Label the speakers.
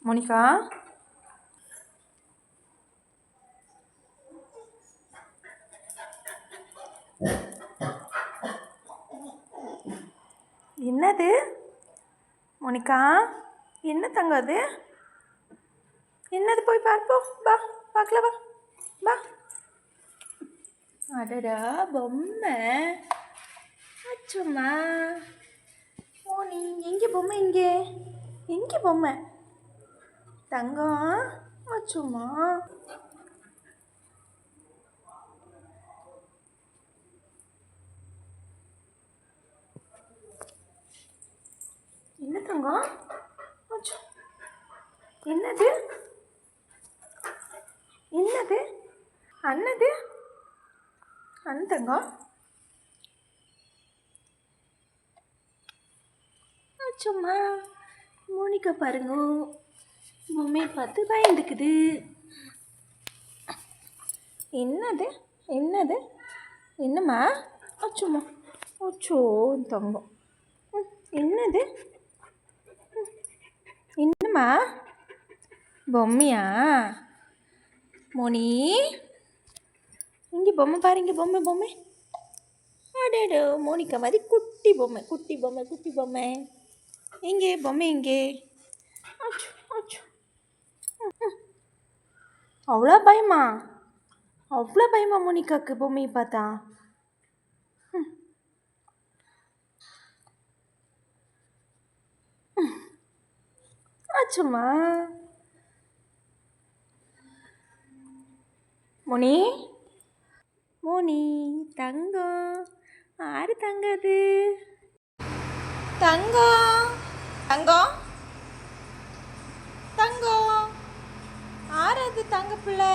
Speaker 1: Monica, என்னது? Monica, என்ன தங்கம் அது? என்னது? போய் பார்ப்போம், வா பார்க்கல, வா வா. அடடா, பொம்மை அச்சும்மா. மோனி, எங்கே பொம்மை? இங்கே எங்கே பொம்மை? தங்கம் அச்சும்மா. என்ன தங்கம்? அச்சோ, என்னது? என்னது? அண்ணது? அண்ணன் தங்கம் சும்மா. மோனிகா பாருங்க, பொம்மையை பார்த்து பயந்துக்குது. என்னது? என்னது? என்னம்மா? அச்சும்மா. அச்சோ தங்கம். என்னது? என்னம்மா? பொம்மையா? மோனி, இங்கே பொம்மை பாரு, இங்கே பொம்மை பொம்மை. அடடோ, மோனிகா மாதிரி குட்டி பொம்மை, குட்டி பொம்மை, குட்டி பொம்மை. எங்கே பொம்மை? எங்கே? அச்சோ அச்சோ. அவ்வளோ பயமா? அவ்வளோ பயமா மோனிகாவுக்கு பொம்மையை பார்த்தா? ஆச்சும்மா. மோனி, மோனி தங்கம். ஆறு தங்காது? தங்கம் தங்கம் தங்கம். ஆறாது தங்க பிள்ளை.